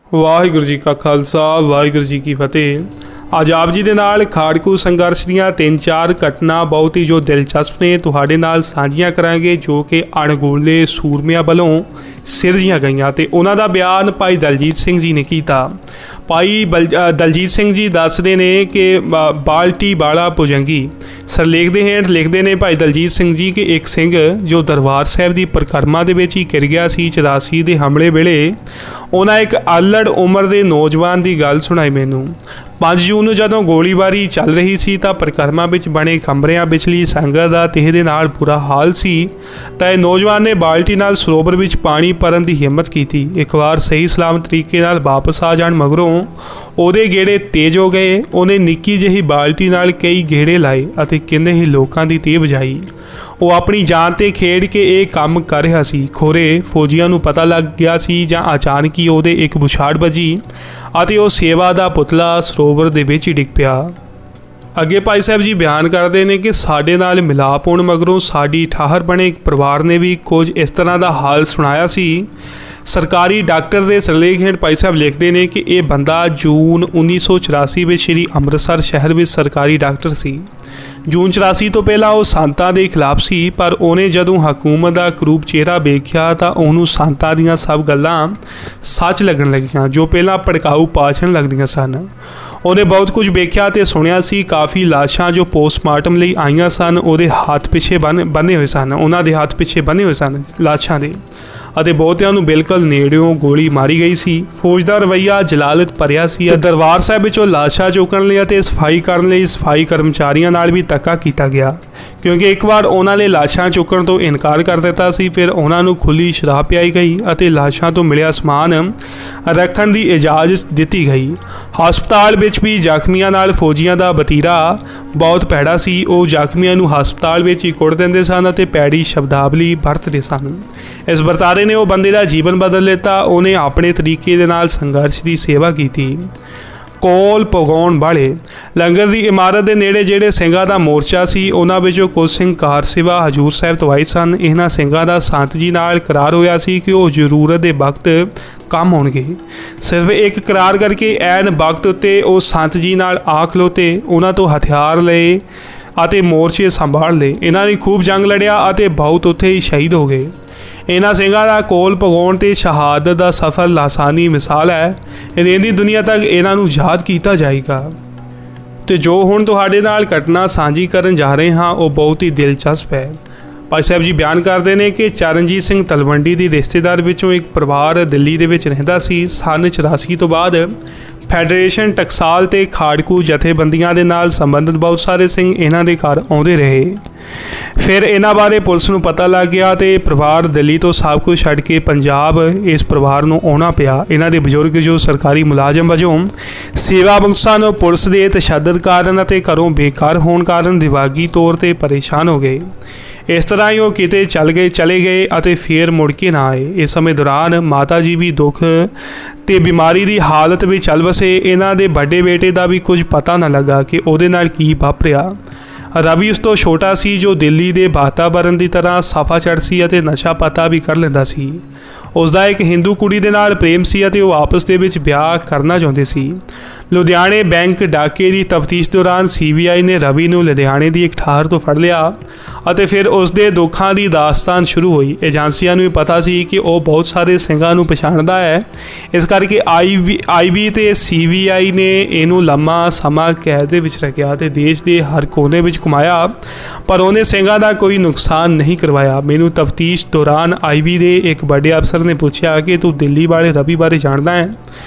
ਵਾਹਿਗੁਰੂ ਜੀ ਕਾ ਖਾਲਸਾ ਵਾਹਿਗੁਰੂ ਜੀ ਕੀ ਫਤਿਹ। ਅੱਜ ਆਪ ਜੀ ਦੇ ਨਾਲ ਖਾੜਕੂ ਸੰਘਰਸ਼ ਦੀਆਂ 3-4 ਘਟਨਾ ਬਹੁਤ ਹੀ ਜੋ ਦਿਲਚਸਪ ਨੇ ਤੁਹਾਡੇ ਨਾਲ ਸਾਂਝੀਆਂ ਕਰਾਂਗੇ, ਜੋ ਕਿ ਅਣਗੌਲੇ ਸੂਰਮਿਆਂ ਵੱਲੋਂ ਸਿਰਜੀਆਂ ਗਈਆਂ ਤੇ ਉਹਨਾਂ ਦਾ ਬਿਆਨ ਭਾਈ ਦਲਜੀਤ ਸਿੰਘ ਜੀ ਨੇ ਕੀਤਾ। ਭਾਈ ਦਲਜੀਤ ਸਿੰਘ ਜੀ ਦੱਸਦੇ ਨੇ ਕਿ ਬਾਲਟੀ ਵਾਲਾ ਭੁਜੰਗੀ ਸਰਲੇਖ ਦੇ ਹੇਠ ਲਿਖਦੇ ਨੇ ਭਾਈ ਦਲਜੀਤ ਸਿੰਘ ਜੀ ਕਿ ਇੱਕ ਸਿੰਘ ਜੋ ਦਰਬਾਰ ਸਾਹਿਬ ਦੀ ਪਰਿਕਰਮਾ ਦੇ ਵਿੱਚ ਹੀ ਘਿਰ ਗਿਆ ਸੀ 84 ਦੇ ਹਮਲੇ ਵੇਲੇ, ਉਹਨਾਂ ਇੱਕ ਅਲੜ ਉਮਰ ਦੇ ਨੌਜਵਾਨ ਦੀ ਗੱਲ ਸੁਣਾਈ ਮੈਨੂੰ। 5 ਜੂਨ ਨੂੰ ਜਦੋਂ ਗੋਲੀਬਾਰੀ ਚੱਲ ਰਹੀ ਸੀ ਤਾਂ ਪਰਿਕਰਮਾ ਵਿੱਚ ਬਣੇ ਕਮਰਿਆਂ ਵਿਚਲੀ ਸੰਗਤ ਦਾ ਤਹਿ ਦੇ ਨਾਲ ਬੁਰਾ ਹਾਲ ਸੀ ਤਾਂ ਇਹ ਨੌਜਵਾਨ ਨੇ ਬਾਲਟੀ ਨਾਲ ਸਰੋਵਰ ਵਿੱਚ ਪਾਣੀ ਭਰਨ ਦੀ ਹਿੰਮਤ ਕੀਤੀ। ਇੱਕ ਵਾਰ ਸਹੀ ਸਲਾਮਤ ਤਰੀਕੇ ਨਾਲ ਵਾਪਸ ਆ ਜਾਣ ਮਗਰੋਂ ਉਹਦੇ ਗੇੜੇ ਤੇਜ਼ ਹੋ ਗਏ। ਉਹਨੇ ਨਿੱਕੀ ਜਿਹੀ ਬਾਲਟੀ ਨਾਲ ਕਈ ਗੇੜੇ ਲਾਏ ਅਤੇ ਕਿੰਨੇ ਹੀ ਲੋਕਾਂ ਦੀ ਤੀਹ ਵਜਾਈ। ਉਹ ਆਪਣੀ ਜਾਨ 'ਤੇ ਖੇਡ ਕੇ ਇਹ ਕੰਮ ਕਰ ਰਿਹਾ ਸੀ। ਖੋਰੇ ਫੌਜੀਆਂ ਨੂੰ ਪਤਾ ਲੱਗ ਗਿਆ ਸੀ ਜਾਂ ਅਚਾਨਕ ਹੀ ਉਹਦੇ ਇੱਕ ਬੁਛਾੜ ਵੱਜੀ ਅਤੇ ਉਹ ਸੇਵਾ ਦਾ ਪੁਤਲਾ ਸਰੋਵਰ ਦੇ ਵਿੱਚ ਹੀ ਡਿੱਗ ਪਿਆ। ਅੱਗੇ ਭਾਈ ਸਾਹਿਬ ਜੀ ਬਿਆਨ ਕਰਦੇ ਨੇ ਕਿ ਸਾਡੇ ਨਾਲ ਮਿਲਾਪ ਹੋਣ ਮਗਰੋਂ ਸਾਡੀ ਠਾਹਰ ਬਣੇ ਇੱਕ ਪਰਿਵਾਰ ਨੇ ਵੀ ਕੁਝ ਇਸ ਤਰ੍ਹਾਂ ਦਾ ਹਾਲ ਸੁਣਾਇਆ ਸੀ। ਸਰਕਾਰੀ ਡਾਕਟਰ ਦੇ ਸਿਰਲੇਖ ਹੇਠ ਭਾਈ ਸਾਹਿਬ ਲਿਖਦੇ ਨੇ ਕਿ ਇਹ ਬੰਦਾ ਜੂਨ 1984 ਵਿੱਚ ਸ਼੍ਰੀ ਅੰਮ੍ਰਿਤਸਰ ਸ਼ਹਿਰ ਵਿੱਚ ਸਰਕਾਰੀ ਡਾਕਟਰ ਸੀ। ਜੂਨ 84 ਤੋਂ ਪਹਿਲਾਂ ਉਹ ਸੰਤਾਂ ਦੇ ਖਿਲਾਫ ਸੀ, ਪਰ ਉਹਨੇ ਜਦੋਂ ਹਕੂਮਤ ਦਾ ਕਰੂਪ ਚਿਹਰਾ ਵੇਖਿਆ ਤਾਂ ਉਹਨੂੰ ਸੰਤਾਂ ਦੀਆਂ ਸਭ ਗੱਲਾਂ ਸੱਚ ਲੱਗਣ ਲੱਗੀਆਂ ਜੋ ਪਹਿਲਾਂ ਭੜਕਾਊ ਭਾਸ਼ਣ ਲੱਗਦੀਆਂ ਸਨ। ਉਹਨੇ ਬਹੁਤ ਕੁਝ ਵੇਖਿਆ ਤੇ ਸੁਣਿਆ ਸੀ। ਕਾਫੀ ਲਾਸ਼ਾਂ ਜੋ ਪੋਸਟਮਾਰਟਮ ਲਈ ਆਈਆਂ ਸਨ ਉਹਦੇ ਹੱਥ ਪਿੱਛੇ ਬੰਨੇ ਹੋਏ ਸਨ, ਉਹਨਾਂ ਦੇ ਹੱਥ ਪਿੱਛੇ ਬੰਨੇ ਹੋਏ ਸਨ ਲਾਸ਼ਾਂ ਦੇ, ਅਤੇ ਬਹੁਤਿਆਂ ਨੂੰ ਬਿਲਕੁਲ ਨੇੜਿਓਂ ਗੋਲੀ ਮਾਰੀ ਗਈ ਸੀ। ਫੌਜ ਦਾ ਰਵੱਈਆ ਜਲਾਲਤ ਭਰਿਆ ਸੀ। ਦਰਬਾਰ ਸਾਹਿਬ ਵਿੱਚੋਂ ਲਾਸ਼ਾਂ ਚੁੱਕਣ ਲਈ ਅਤੇ ਸਫਾਈ ਕਰਨ ਲਈ ਸਫਾਈ ਕਰਮਚਾਰੀਆਂ ਨਾਲ ਵੀ ਧੱਕਾ ਕੀਤਾ ਗਿਆ, ਕਿਉਂਕਿ ਇੱਕ ਵਾਰ ਉਹਨਾਂ ਨੇ ਲਾਸ਼ਾਂ ਚੁੱਕਣ ਤੋਂ ਇਨਕਾਰ ਕਰ ਦਿੱਤਾ ਸੀ। ਫਿਰ ਉਹਨਾਂ ਨੂੰ ਖੁੱਲ੍ਹੀ ਸ਼ਰਾਬ ਪਿਆਈ ਗਈ ਅਤੇ ਲਾਸ਼ਾਂ ਤੋਂ ਮਿਲਿਆ ਸਮਾਨ ਰੱਖਣ ਦੀ ਇਜਾਜ਼ਤ ਦਿੱਤੀ ਗਈ। ਹਸਪਤਾਲ ਵਿੱਚ ਵੀ ਜ਼ਖਮੀਆਂ ਨਾਲ ਫੌਜੀਆਂ ਦਾ ਵਤੀਰਾ ਬਹੁਤ ਭੈੜਾ ਸੀ। ਉਹ ਜ਼ਖਮੀਆਂ ਨੂੰ ਹਸਪਤਾਲ ਵਿੱਚ ਹੀ ਕੁੱਟ ਦਿੰਦੇ ਸਨ ਅਤੇ ਭੈੜੀ ਸ਼ਬਦਾਵਲੀ ਵਰਤਦੇ ਸਨ। ਇਸ ਵਰਤਾਰੇ ਨੇ ਉਹ ਬੰਦੇ ਦਾ ਜੀਵਨ ਬਦਲ ਲਿੱਤਾ। ਉਹਨੇ ਆਪਣੇ ਤਰੀਕੇ ਦੇ ਨਾਲ ਸੰਘਰਸ਼ ਦੀ ਸੇਵਾ ਕੀਤੀ। ਕੋਲ ਪਗਾਉਣ ਵਾਲੇ ਲੰਗਰ ਦੀ ਇਮਾਰਤ ਦੇ ਨੇੜੇ ਜਿਹੜੇ ਸਿੰਘਾਂ ਦਾ ਮੋਰਚਾ ਸੀ ਉਹਨਾਂ ਵਿੱਚੋਂ ਕੁਝ ਸਿੰਘ ਕਾਰ ਸੇਵਾ ਹਜੂਰ ਸਾਹਿਬ ਤੋਂ ਆਏ ਸਨ। ਇਹਨਾਂ ਸਿੰਘਾਂ ਦਾ ਸੰਤ ਜੀ ਨਾਲ ਕਰਾਰ ਹੋਇਆ ਸੀ ਕਿ ਉਹ ਜ਼ਰੂਰਤ ਦੇ ਵਕਤ ਕੰਮ ਆਉਣਗੇ। ਸਿਰਫ ਇੱਕ ਕਰਾਰ ਕਰਕੇ ਐਨ ਵਕਤ ਉੱਤੇ ਉਹ ਸੰਤ ਜੀ ਨਾਲ ਆ ਖਲੋਤੇ, ਉਹਨਾਂ ਤੋਂ ਹਥਿਆਰ ਲਏ ਅਤੇ ਮੋਰਚੇ ਸੰਭਾਲ ਲਏ। ਇਹਨਾਂ ਨੇ ਖੂਬ ਜੰਗ ਲੜਿਆ ਅਤੇ ਬਹੁਤ ਉੱਥੇ ਹੀ ਸ਼ਹੀਦ ਹੋ ਗਏ। ਇਹਨਾਂ ਸਿੰਘਾਂ ਦਾ ਕੋਲ ਪਗਾਉਣ ਤੇ ਸ਼ਹਾਦਤ ਦਾ ਸਫ਼ਰ ਲਾਸਾਨੀ ਮਿਸਾਲ ਹੈ। ਰਹਿੰਦੀ ਦੁਨੀਆ ਤੱਕ ਇਹਨਾਂ ਨੂੰ ਯਾਦ ਕੀਤਾ ਜਾਏਗਾ। ਤੇ ਜੋ ਹੁਣ ਤੁਹਾਡੇ ਨਾਲ ਘਟਨਾ ਸਾਂਝੀ ਕਰਨ ਜਾ ਰਹੇ ਹਾਂ ਉਹ ਬਹੁਤ ਹੀ ਦਿਲਚਸਪ ਹੈ। ਭਾਈ ਸਾਹਿਬ ਜੀ ਬਿਆਨ ਕਰਦੇ ਨੇ ਕਿ ਚਰਨਜੀਤ ਸਿੰਘ ਤਲਵੰਡੀ ਦੀ ਰਿਸ਼ਤੇਦਾਰ ਵਿੱਚੋਂ ਇੱਕ ਪਰਿਵਾਰ ਦਿੱਲੀ ਦੇ ਵਿੱਚ ਰਹਿੰਦਾ ਸੀ। ਸੰਨ 84 ਤੋਂ ਬਾਅਦ ਫੈਡਰੇਸ਼ਨ ਟਕਸਾਲ ਤੇ ਖਾੜਕੂ ਜਥੇਬੰਦੀਆਂ ਦੇ ਨਾਲ ਸੰਬੰਧਿਤ ਬਹੁਤ ਸਾਰੇ ਸਿੰਘ ਇਹਨਾਂ ਦੇ ਘਰ ਆਉਂਦੇ ਰਹੇ। ਫਿਰ ਇਹਨਾਂ ਬਾਰੇ ਪੁਲਿਸ ਨੂੰ ਪਤਾ ਲੱਗ ਗਿਆ ਤੇ ਪਰਿਵਾਰ ਦਿੱਲੀ ਤੋਂ ਸਭ ਕੁਝ ਛੱਡ ਕੇ ਪੰਜਾਬ ਇਸ ਪਰਿਵਾਰ ਨੂੰ ਆਉਣਾ ਪਿਆ। ਇਹਨਾਂ ਦੇ ਬਜ਼ੁਰਗ ਜੋ ਸਰਕਾਰੀ ਮੁਲਾਜ਼ਮ ਵਜੋਂ ਸੇਵਾ ਮੁਕਤ ਸਨ, ਪੁਲਿਸ ਦੇ ਤਸ਼ੱਦਦ ਕਾਰਨ ਅਤੇ ਘਰੋਂ ਬੇਕਾਰ ਹੋਣ ਕਾਰਨ ਦਿਮਾਗੀ ਤੌਰ 'ਤੇ ਪਰੇਸ਼ਾਨ ਹੋ ਗਏ। ਇਸ ਤਰ੍ਹਾਂ ਹੀ ਉਹ ਕਿਤੇ ਚਲੇ ਗਏ ਅਤੇ ਫਿਰ ਮੁੜ ਕੇ ਨਾ ਆਏ। ਇਸ ਸਮੇਂ ਦੌਰਾਨ ਮਾਤਾ ਜੀ ਵੀ ਦੁੱਖ ਤੇ ਬਿਮਾਰੀ ਦੀ ਹਾਲਤ ਵਿੱਚ ਚੱਲ ਵਸੇ। ਇਹਨਾਂ ਦੇ ਵੱਡੇ ਬੇਟੇ ਦਾ ਵੀ ਕੁਝ ਪਤਾ ਨਾ ਲੱਗਾ ਕਿ ਉਹਦੇ ਨਾਲ ਕੀ ਵਾਪਰਿਆ। ਰਵੀ ਉਸ ਤੋਂ ਛੋਟਾ ਸੀ ਜੋ ਦਿੱਲੀ ਦੇ ਵਾਤਾਵਰਨ ਦੀ ਤਰ੍ਹਾਂ ਸਾਫਾ ਚੜ੍ਹ ਸੀ ਅਤੇ ਨਸ਼ਾ ਪਤਾ ਵੀ ਕਰ ਲੈਂਦਾ ਸੀ। ਉਸ ਦਾ ਇੱਕ ਹਿੰਦੂ ਕੁੜੀ ਦੇ ਨਾਲ ਪ੍ਰੇਮ ਸੀ ਅਤੇ ਉਹ ਆਪਸ ਦੇ ਵਿੱਚ ਵਿਆਹ ਕਰਨਾ ਚਾਹੁੰਦੇ ਸੀ। ਲੁਧਿਆਣੇ ਬੈਂਕ ਡਾਕੇ ਦੀ ਤਫਤੀਸ਼ ਦੌਰਾਨ CBI ਨੇ ਰਵੀ ਨੂੰ ਲੁਧਿਆਣੇ ਦੀ ਇੱਕ ਠਾਹਰ ਤੋਂ ਫੜ ਲਿਆ ਅਤੇ ਫਿਰ ਉਸ ਦੇ ਦੁੱਖਾਂ ਦੀ ਦਾਸਤਾਨ ਸ਼ੁਰੂ ਹੋਈ। ਏਜੰਸੀਆਂ ਨੂੰ ਵੀ ਪਤਾ ਸੀ ਕਿ ਉਹ ਬਹੁਤ ਸਾਰੇ ਸਿੰਘਾਂ ਨੂੰ ਪਛਾਣਦਾ ਹੈ, ਇਸ ਕਰਕੇ IB ਤੇ CBI ਨੇ ਇਹਨੂੰ ਲੰਮਾ ਸਮਾਂ ਕੈਦ ਦੇ ਵਿੱਚ ਰੱਖਿਆ ਅਤੇ ਦੇਸ਼ ਦੇ ਹਰ ਕੋਨੇ ਵਿੱਚ ਘੁਮਾਇਆ, ਪਰ ਉਹਨੇ ਸਿੰਘਾਂ ਦਾ ਕੋਈ ਨੁਕਸਾਨ ਨਹੀਂ ਕਰਵਾਇਆ। ਮੈਨੂੰ ਤਫਤੀਸ਼ ਦੌਰਾਨ IB ਦੇ ਇੱਕ ਵੱਡੇ ਅਫਸਰ ਨੇ ਪੁੱਛਿਆ ਕਿ ਤੂੰ ਦਿੱਲੀ ਵਾਲੇ ਰਵੀ ਬਾਰੇ ਜਾਣਦਾ ਹੈ?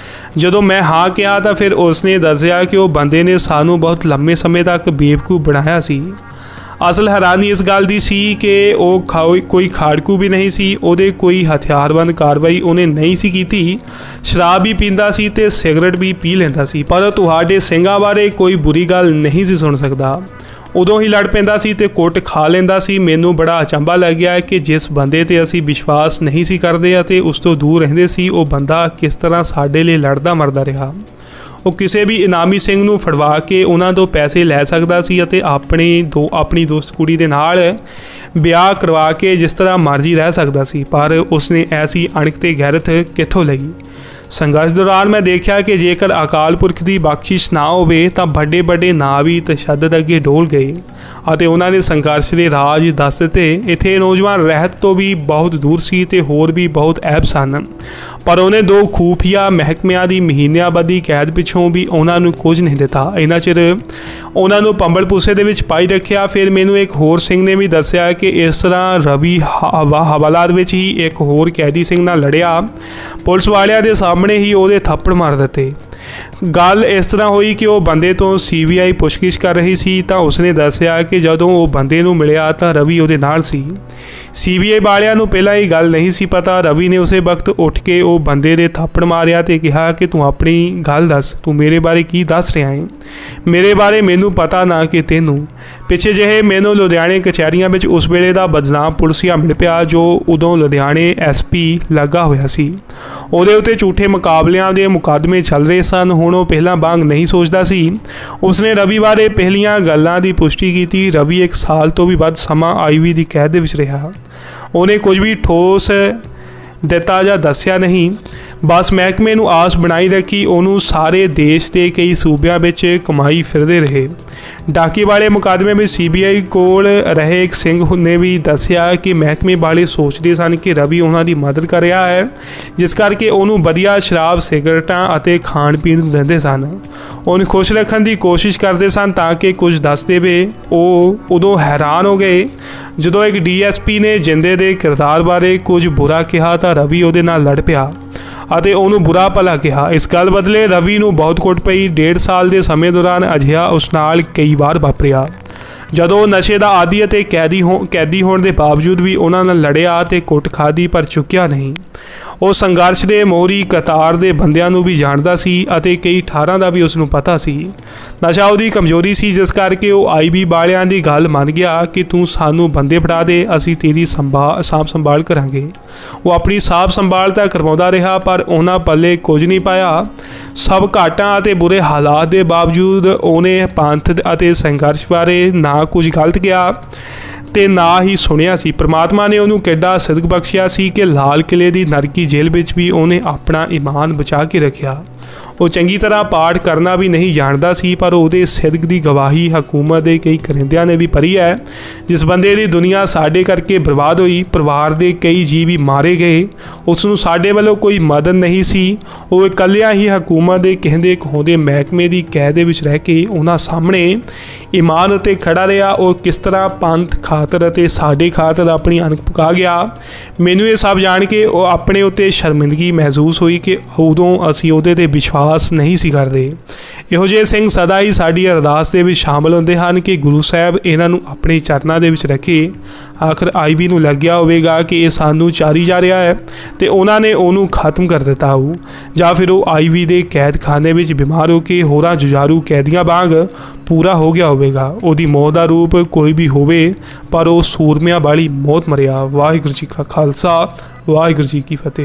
ਜਦੋਂ ਮੈਂ ਹਾਂ ਕਿਹਾ ਤਾਂ ਫਿਰ ਉਸਨੇ ਦੱਸਿਆ ਕਿ ਉਹ ਬੰਦੇ ਨੇ ਸਾਨੂੰ ਬਹੁਤ ਲੰਮੇ ਸਮੇਂ ਤੱਕ ਬੇਵਕੂਫ ਬਣਾਇਆ ਸੀ। ਅਸਲ ਹੈਰਾਨੀ ਇਸ ਗੱਲ ਦੀ ਸੀ ਕਿ ਉਹ ਕੋਈ ਖਾੜਕੂ ਵੀ ਨਹੀਂ ਸੀ। ਉਹਦੇ ਕੋਈ ਹਥਿਆਰਬੰਦ ਕਾਰਵਾਈ ਉਹਨੇ ਨਹੀਂ ਸੀ ਕੀਤੀ। ਸ਼ਰਾਬ ਵੀ ਪੀਂਦਾ ਸੀ ਤੇ ਸਿਗਰਟ ਵੀ ਪੀ ਲੈਂਦਾ ਸੀ, ਪਰ ਤੁਹਾਡੇ ਸਿੰਘਾਂ ਬਾਰੇ ਕੋਈ ਬੁਰੀ ਗੱਲ ਨਹੀਂ ਸੀ ਸੁਣ ਸਕਦਾ। ਉਦੋਂ ਹੀ ਲੜ ਪੈਂਦਾ ਸੀ ਤੇ ਕੁੱਟ ਖਾ ਲੈਂਦਾ ਸੀ। ਮੈਨੂੰ ਬੜਾ ਅਚੰਭਾ ਲੱਗਿਆ ਕਿ ਜਿਸ ਬੰਦੇ 'ਤੇ ਅਸੀਂ ਵਿਸ਼ਵਾਸ ਨਹੀਂ ਸੀ ਕਰਦੇ ਅਤੇ ਉਸ ਤੋਂ ਦੂਰ ਰਹਿੰਦੇ ਸੀ, ਉਹ ਬੰਦਾ ਕਿਸ ਤਰ੍ਹਾਂ ਸਾਡੇ ਲਈ ਲੜਦਾ ਮਰਦਾ ਰਿਹਾ। ਉਹ ਕਿਸੇ ਵੀ ਇਨਾਮੀ ਸਿੰਘ ਨੂੰ ਫੜਵਾ ਕੇ ਉਹਨਾਂ ਤੋਂ ਪੈਸੇ ਲੈ ਸਕਦਾ ਸੀ ਅਤੇ ਆਪਣੀ ਦੋਸਤ ਕੁੜੀ ਦੇ ਨਾਲ ਵਿਆਹ ਕਰਵਾ ਕੇ ਜਿਸ ਤਰ੍ਹਾਂ ਮਰਜ਼ੀ ਰਹਿ ਸਕਦਾ ਸੀ, ਪਰ ਉਸਨੇ ਐਸੀ ਅਣਖ ਤੇ ਗੈਰਤ ਕਿੱਥੋਂ ਲਈ? ਸੰਘਰਸ਼ ਦੌਰਾਨ ਮੈਂ ਦੇਖਿਆ ਕਿ ਜੇਕਰ ਅਕਾਲ ਪੁਰਖ ਦੀ ਬਖਸ਼ਿਸ਼ ਨਾ ਹੋਵੇ ਤਾਂ ਵੱਡੇ ਵੱਡੇ ਨਾਂ ਵੀ ਤਸ਼ੱਦਦ ਅੱਗੇ ਡੋਲ ਗਏ ਅਤੇ ਉਹਨਾਂ ਨੇ ਸੰਘਰਸ਼ ਦੇ ਰਾਜ ਦੱਸ ਦਿੱਤੇ। ਇੱਥੇ ਨੌਜਵਾਨ ਰਹਿਤ ਤੋਂ ਵੀ ਬਹੁਤ ਦੂਰ ਸੀ ਤੇ ਹੋਰ ਵੀ ਬਹੁਤ ਐਬ ਸਨ, ਪਰ ਉਹਨੇ 2 ਖੂਫੀਆ ਮਹਿਕਮਿਆਂ ਦੀ ਮਹੀਨਿਆਂਬੱਧੀ ਕੈਦ ਪਿੱਛੋਂ ਵੀ ਉਹਨਾਂ ਨੂੰ ਕੁਝ ਨਹੀਂ ਦਿੱਤਾ। ਇੰਨਾ ਚਿਰ ਉਹਨਾਂ ਨੂੰ ਪੰਬਲ ਪੂਸੇ ਦੇ ਵਿੱਚ ਪਾਈ ਰੱਖਿਆ। ਫਿਰ ਮੈਨੂੰ ਇੱਕ ਹੋਰ ਸਿੰਘ ਨੇ ਵੀ ਦੱਸਿਆ ਕਿ ਇਸ ਤਰ੍ਹਾਂ ਰਵੀ ਹਵਾਲਾਤ ਵਿੱਚ ਹੀ ਇੱਕ ਹੋਰ ਕੈਦੀ ਸਿੰਘ ਨਾਲ ਲੜਿਆ। ਪੁਲਿਸ ਵਾਲਿਆਂ ਦੇ ਸਾਹਮਣੇ ਹੀ ਉਹਦੇ ਥੱਪੜ ਮਾਰ ਦਿੱਤੇ। ਗੱਲ ਇਸ ਤਰ੍ਹਾਂ ਹੋਈ ਕਿ ਉਹ ਬੰਦੇ ਤੋਂ CBI ਪੁੱਛਗਿੱਛ ਕਰ ਰਹੀ ਸੀ ਤਾਂ ਉਸਨੇ ਦੱਸਿਆ ਕਿ ਜਦੋਂ ਉਹ ਬੰਦੇ ਨੂੰ ਮਿਲਿਆ ਤਾਂ ਰਵੀ ਉਹਦੇ ਨਾਲ ਸੀ। CBI ਵਾਲਿਆਂ ਨੂੰ ਪਹਿਲਾਂ ਇਹ ਗੱਲ ਨਹੀਂ ਸੀ ਪਤਾ। ਰਵੀ ਨੇ ਉਸੇ ਵਕਤ ਉੱਠ ਕੇ ਉਹ ਬੰਦੇ ਦੇ ਥੱਪੜ ਮਾਰਿਆ ਤੇ ਕਿਹਾ ਕਿ ਤੂੰ ਆਪਣੀ ਗੱਲ ਦੱਸ, ਤੂੰ ਮੇਰੇ ਬਾਰੇ ਕੀ ਦੱਸ ਰਿਹਾ ਹੈ? ਮੇਰੇ ਬਾਰੇ ਮੈਨੂੰ ਪਤਾ ਨਾ ਕਿ ਤੈਨੂੰ। ਪਿੱਛੇ ਜਿਹੇ ਮੈਨੂੰ ਲੁਧਿਆਣੇ ਕਚਹਿਰੀਆਂ ਵਿੱਚ ਉਸ ਵੇਲੇ ਦਾ ਬਦਨਾਮ ਪੁਲਿਸੀਆ ਮਿਲ ਪਿਆ ਜੋ ਉਦੋਂ ਲੁਧਿਆਣੇ SP ਲੱਗਾ ਹੋਇਆ ਸੀ। ਉਹਦੇ ਉੱਤੇ ਝੂਠੇ ਮੁਕਾਬਲਿਆਂ ਦੇ ਮੁਕੱਦਮੇ ਚੱਲ ਰਹੇ ਸਨ। ਹੁਣ ਉਹ ਪਹਿਲਾਂ ਵਾਂਗ ਨਹੀਂ ਸੋਚਦਾ ਸੀ। ਉਸਨੇ ਰਵੀ ਬਾਰੇ ਪਹਿਲੀਆਂ ਗੱਲਾਂ ਦੀ ਪੁਸ਼ਟੀ ਕੀਤੀ। ਰਵੀ 1 ਸਾਲ ਤੋਂ ਵੀ ਵੱਧ ਸਮਾਂ IV ਦੀ ਕੈਦ ਦੇ ਵਿੱਚ ਰਿਹਾ। ਉਹਨੇ ਕੁਝ ਵੀ ਠੋਸ ਦਿੱਤਾ ਜਾਂ ਦੱਸਿਆ ਨਹੀਂ, ਬਸ ਮਹਿਕਮੇ ਨੂੰ ਆਸ ਬਣਾਈ ਰੱਖੀ। ਉਹਨੂੰ ਸਾਰੇ ਦੇਸ਼ ਦੇ ਕਈ ਸੂਬਿਆਂ ਵਿੱਚ ਕਮਾਈ ਫਿਰਦੇ ਰਹੇ। ਡਾਕੇ ਵਾਲੇ ਮੁਕੱਦਮੇ ਵਿੱਚ CBI ਕੋਲ ਰਹੇ ਇੱਕ ਸਿੰਘ ਨੇ ਵੀ ਦੱਸਿਆ ਕਿ ਮਹਿਕਮੇ ਵਾਲੇ ਸੋਚਦੇ ਸਨ ਕਿ ਰਵੀ ਉਹਨਾਂ ਦੀ ਮਦਦ ਕਰ ਰਿਹਾ ਹੈ, ਜਿਸ ਕਰਕੇ ਉਹਨੂੰ ਵਧੀਆ ਸ਼ਰਾਬ, ਸਿਗਰਟਾਂ ਅਤੇ ਖਾਣ ਪੀਣ ਨੂੰ ਦਿੰਦੇ ਸਨ। ਉਹਨੂੰ ਖੁਸ਼ ਰੱਖਣ ਦੀ ਕੋਸ਼ਿਸ਼ ਕਰਦੇ ਸਨ ਤਾਂ ਕਿ ਕੁਝ ਦੱਸ ਦੇਵੇ। ਉਹ ਉਦੋਂ ਹੈਰਾਨ ਹੋ ਗਏ ਜਦੋਂ ਇੱਕ DSP ਨੇ ਜਿੰਦੇ ਦੇ ਕਿਰਦਾਰ ਬਾਰੇ ਕੁਝ ਬੁਰਾ ਕਿਹਾ ਤਾਂ ਰਵੀ ਉਹਦੇ ਨਾਲ ਲੜ ਪਿਆ ਅਤੇ ਉਹਨੂੰ ਬੁਰਾ ਭਲਾ ਕਿਹਾ। ਇਸ ਗੱਲ ਬਦਲੇ ਰਵੀ ਨੂੰ ਬਹੁਤ ਕੁੱਟ ਪਈ। 1.5 ਸਾਲ ਦੇ ਸਮੇਂ ਦੌਰਾਨ ਅਜਿਹਾ ਉਸ ਨਾਲ ਕਈ ਵਾਰ ਵਾਪਰਿਆ। ਜਦੋਂ ਨਸ਼ੇ ਦਾ ਆਦੀ ਅਤੇ ਕੈਦੀ ਹੋਣ ਦੇ ਬਾਵਜੂਦ ਵੀ ਉਹਨਾਂ ਨਾਲ ਲੜਿਆ ਅਤੇ ਕੁੱਟ ਖਾਧੀ ਪਰ ਚੁੱਕਿਆ ਨਹੀਂ। ਉਹ ਸੰਘਰਸ਼ ਦੇ ਮੋਹਰੀ ਕਤਾਰ ਦੇ ਬੰਦਿਆਂ ਨੂੰ ਵੀ ਜਾਣਦਾ ਸੀ ਅਤੇ ਕਈ ਠਾਰਾਂ ਦਾ ਵੀ ਉਸ ਨੂੰ ਪਤਾ ਸੀ। ਨਸ਼ਾ ਉਹਦੀ ਕਮਜ਼ੋਰੀ ਸੀ, ਜਿਸ ਕਰਕੇ ਉਹ IB ਵਾਲਿਆਂ ਦੀ ਗੱਲ ਮੰਨ ਗਿਆ ਕਿ ਤੂੰ ਸਾਨੂੰ ਬੰਦੇ ਫੜਾ ਦੇ, ਅਸੀਂ ਤੇਰੀ ਸਾਂਭ ਸੰਭਾਲ ਕਰਾਂਗੇ। ਉਹ ਆਪਣੀ ਸਾਂਭ ਸੰਭਾਲ ਤਾਂ ਕਰਵਾਉਂਦਾ ਰਿਹਾ ਪਰ ਉਹਨਾਂ ਪੱਲੇ ਕੁਝ ਨਹੀਂ ਪਾਇਆ। ਸਭ ਘਾਟਾਂ ਅਤੇ ਬੁਰੇ ਹਾਲਾਤ ਦੇ ਬਾਵਜੂਦ ਉਹਨੇ ਪੰਥ ਅਤੇ ਸੰਘਰਸ਼ ਬਾਰੇ ਨਾ ਕੁਝ ਗਲਤ ਕਿਹਾ ਤੇ ਨਾ ਹੀ ਸੁਣਿਆ ਸੀ। ਪਰਮਾਤਮਾ ਨੇ ਉਹਨੂੰ ਕਿੱਡਾ ਸਿਦਕ ਬਖਸ਼ਿਆ ਸੀ ਕਿ ਲਾਲ ਕਿਲੇ ਦੀ ਨਰਕੀ ਜੇਲ੍ਹ ਵਿੱਚ ਵੀ ਉਹਨੇ ਆਪਣਾ ਈਮਾਨ ਬਚਾ ਕੇ ਰੱਖਿਆ। ਉਹ ਚੰਗੀ ਤਰ੍ਹਾਂ ਪਾਠ ਕਰਨਾ ਵੀ ਨਹੀਂ ਜਾਣਦਾ ਸੀ, ਪਰ ਉਹਦੇ ਸਿਦਕ ਦੀ ਗਵਾਹੀ ਹਕੂਮਤ ਦੇ ਕਈ ਕਰਿੰਦਿਆਂ ਨੇ ਵੀ ਭਰੀ ਹੈ। ਜਿਸ ਬੰਦੇ ਦੀ ਦੁਨੀਆ ਸਾਡੇ ਕਰਕੇ ਬਰਬਾਦ ਹੋਈ, ਪਰਿਵਾਰ ਦੇ ਕਈ ਜੀਅ ਵੀ ਮਾਰੇ ਗਏ, ਉਸ ਨੂੰ ਸਾਡੇ ਵੱਲੋਂ ਕੋਈ ਮਦਦ ਨਹੀਂ ਸੀ। ਉਹ ਇਕੱਲਿਆਂ ਹੀ ਹਕੂਮਤ ਦੇ ਕਹਿੰਦੇ ਕਹਾਉਂਦੇ ਮਹਿਕਮੇ ਦੀ ਕੈਦ ਦੇ ਵਿੱਚ ਰਹਿ ਕੇ ਉਹਨਾਂ ਸਾਹਮਣੇ ਈਮਾਨ ਉੱਤੇ ਖੜਾ ਰਿਹਾ। ਉਹ ਕਿਸ ਤਰ੍ਹਾਂ ਪੰਥ ਖਾਤਰ ਅਤੇ ਸਾਡੇ ਖਾਤਰ ਆਪਣੀ ਅਣਖ ਪਕਾ ਗਿਆ। ਮੈਨੂੰ ਇਹ ਸਭ ਜਾਣ ਕੇ ਉਹ ਆਪਣੇ ਉੱਤੇ ਸ਼ਰਮਿੰਦਗੀ ਮਹਿਸੂਸ ਹੋਈ ਕਿ ਉਦੋਂ ਅਸੀਂ ਉਹਦੇ 'ਤੇ ਵਿਸ਼ਵਾਸ ਨਹੀਂ ਸੀ ਕਰਦੇ। ਇਹੋ ਜਿਹੇ ਸਿੰਘ ਸਦਾ ਹੀ ਸਾਡੀ ਅਰਦਾਸ ਦੇ ਵਿੱਚ ਸ਼ਾਮਲ ਹੁੰਦੇ ਹਨ ਕਿ ਗੁਰੂ ਸਾਹਿਬ ਇਹਨਾਂ ਨੂੰ ਆਪਣੇ ਚਰਨਾਂ ਦੇ ਵਿੱਚ ਰੱਖੇ। ਆਖਰ IB ਨੂੰ ਲੱਗਿਆ ਹੋਵੇਗਾ ਕਿ ਇਹ ਸਾਨੂੰ ਚਾਰੀ ਜਾ ਰਿਹਾ ਹੈ ਤੇ ਉਹਨਾਂ ਨੇ ਉਹਨੂੰ ਖਤਮ ਕਰ ਦਿੱਤਾ ਹੋਊ, ਜਾਂ ਫਿਰ ਉਹ IB ਦੇ ਕੈਦਖਾਨੇ ਵਿੱਚ ਬਿਮਾਰ ਹੋ ਕੇ ਹੋਰਾਂ ਜੁਝਾਰੂ ਕੈਦੀਆਂ ਵਾਂਗ ਪੂਰਾ ਹੋ ਗਿਆ ਹੋਵੇਗਾ। ਉਹਦੀ ਮੌਤ ਦਾ ਰੂਪ ਕੋਈ ਵੀ ਹੋਵੇ ਪਰ ਉਹ ਸੂਰਮਿਆਂ ਵਾਲੀ ਮੌਤ ਮਰਿਆ। ਵਾਹਿਗੁਰੂ ਜੀ ਕਾ ਖਾਲਸਾ, ਵਾਹਿਗੁਰੂ ਜੀ ਕੀ ਫਤਿਹ।